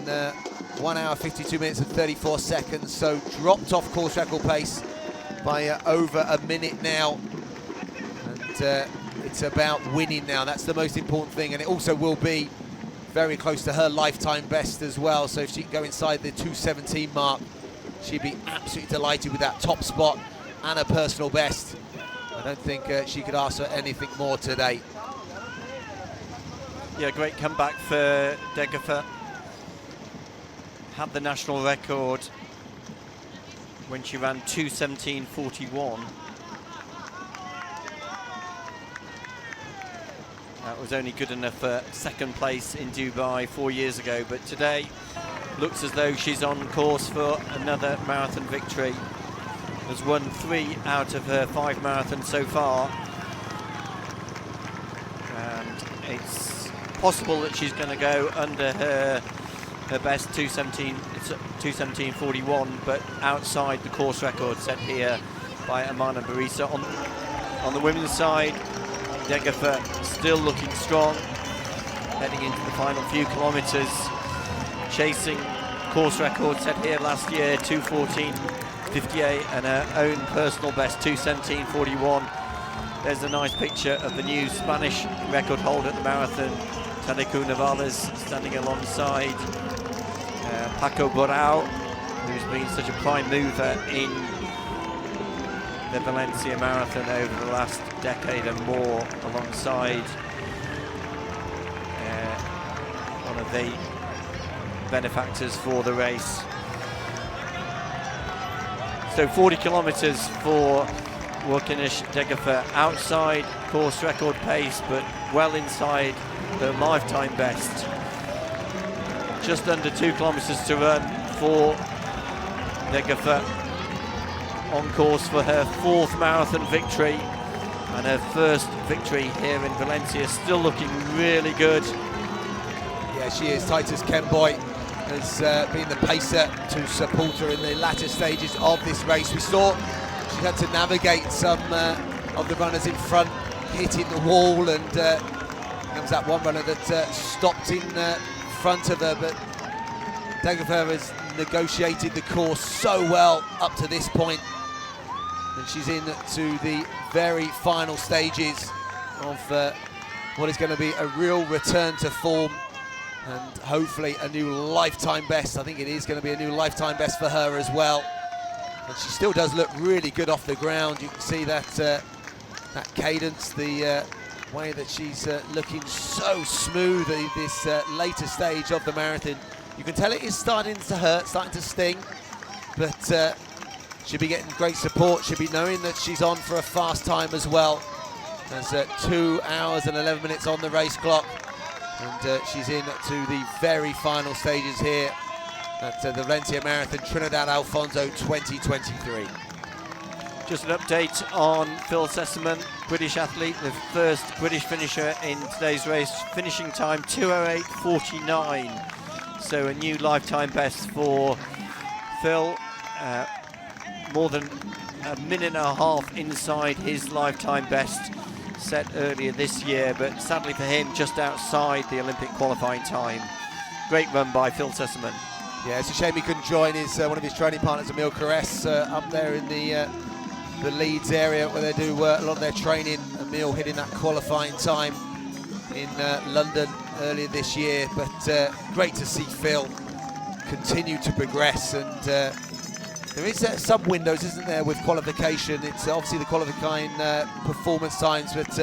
1 hour 52 minutes and 34 seconds, so dropped off course record pace by over a minute now, and it's about winning now. That's the most important thing, and it also will be very close to her lifetime best as well. So if she can go inside the 2:17 mark, she'd be absolutely delighted with that top spot and a personal best. I don't think she could ask for anything more today. Yeah, great comeback for Degefa. Had the national record when she ran 2:17.41. That was only good enough for second place in Dubai 4 years ago, but today looks as though she's on course for another marathon victory. Has won 3 out of her 5 marathons so far, and it's possible that she's going to go under her best 2:17.41, but outside the course record set here by Amana Barisa. On the women's side, Degefa still looking strong, heading into the final few kilometres, chasing course record set here last year, 2:14.58, and her own personal best 2:17.41. There's a nice picture of the new Spanish record holder at the marathon, Tadeko Navales, standing alongside Paco Borao, who's been such a prime mover in the Valencia Marathon over the last decade and more, alongside one of the benefactors for the race. So 40 kilometres for Worknesh Degefa, outside course record pace, but well inside the lifetime best. Just under 2 kilometres to run for Degefa, on course for her 4th marathon victory and her first victory here in Valencia. Still looking really good. Yeah, she is. Titus Kemboy has been the pacer to support her in the latter stages of this race. We saw she had to navigate some of the runners in front, hitting the wall, and there was that one runner that stopped in front of her, but Degefa has negotiated the course so well up to this point, and she's into the very final stages of what is going to be a real return to form, and hopefully a new lifetime best. I think it is going to be a new lifetime best for her as well, and she still does look really good off the ground. You can see that that cadence, the way that she's looking so smooth at this later stage of the marathon. You can tell it is starting to hurt, starting to sting, but she'll be getting great support. She'll be knowing that she's on for a fast time as well. There's 2 hours and 11 minutes on the race clock, and she's into the very final stages here at the Valencia Marathon Trinidad Alfonso 2023. Just an update on Phil Sessamon, British athlete, the first British finisher in today's race, finishing time 2:08.49. So a new lifetime best for Phil, more than a minute and a half inside his lifetime best set earlier this year, but sadly for him, just outside the Olympic qualifying time. Great run by Phil Sessamon. Yeah, it's a shame he couldn't join his one of his training partners, Emil Caress, up there in the Leeds area where they do a lot of their training. Emil hitting that qualifying time in London earlier this year, but great to see Phil continue to progress, and there is some windows, isn't there, with qualification. It's obviously the qualifying performance times, but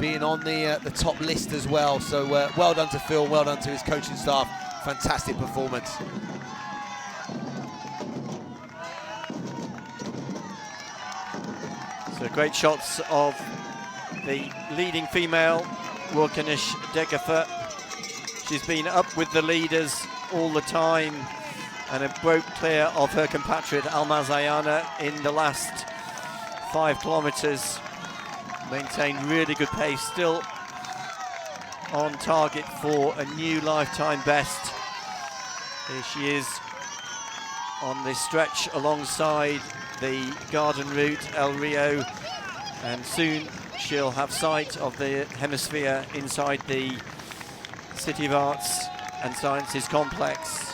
being on the top list as well. So well done to Phil, well done to his coaching staff. Fantastic performance. So great shots of the leading female, Worknesh Degefa. She's been up with the leaders all the time, and it broke clear of her compatriot Almaz Ayana in the last 5 kilometres. Maintained really good pace, still on target for a new lifetime best. Here she is on this stretch alongside the garden route El Rio, and soon she'll have sight of the hemisphere inside the City of Arts and Sciences complex.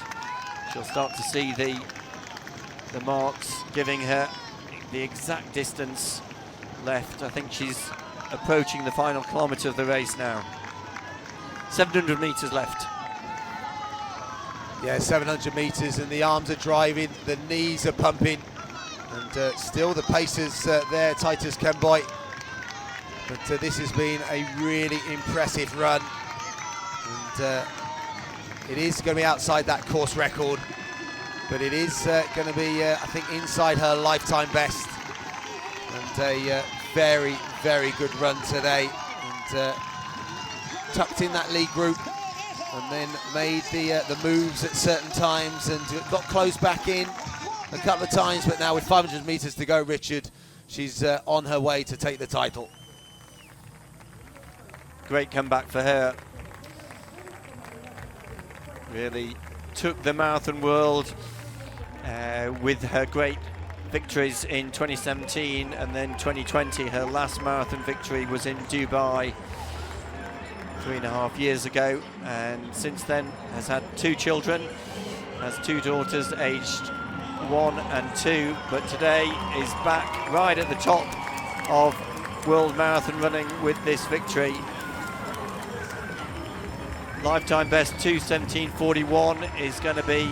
She'll start to see the marks giving her the exact distance left. I think she's approaching the final kilometre of the race now. 700 metres left. Yeah, 700 metres, and the arms are driving, the knees are pumping, and still the pacer's there, Titus Kemboi. But this has been a really impressive run, and it is going to be outside that course record, but it is going to be, I think, inside her lifetime best, and a very, very good run today, and tucked in that lead group, and then made the moves at certain times, and got close back in a couple of times, but now with 500 metres to go, Richard, she's on her way to take the title. Great comeback for her. Really took the marathon world with her great victories in 2017 and then 2020. Her last marathon victory was in Dubai 3.5 years ago, and since then has had 2 children, has 2 daughters aged 1 and 2, but today is back right at the top of world marathon running with this victory. Lifetime best 2:17:41 is going to be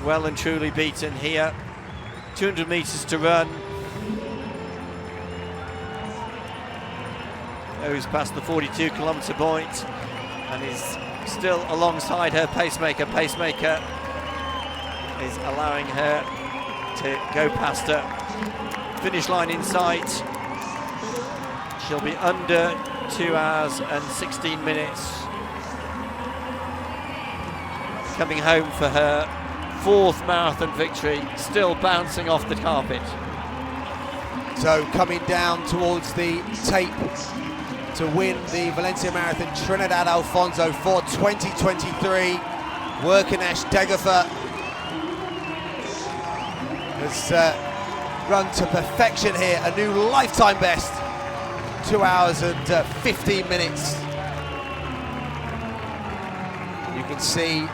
well and truly beaten here. 200 metres to run. Goes past the 42 kilometre point and is still alongside her pacemaker. Pacemaker is allowing her to go past her. Finish line in sight. She'll be under 2 hours and 16 minutes. Coming home for her 4th marathon victory, still bouncing off the carpet. So coming down towards the tape to win the Valencia Marathon Trinidad Alfonso for 2023, Worknesh Degefa has run to perfection here, a new lifetime best, 2 hours and 15 minutes. You can see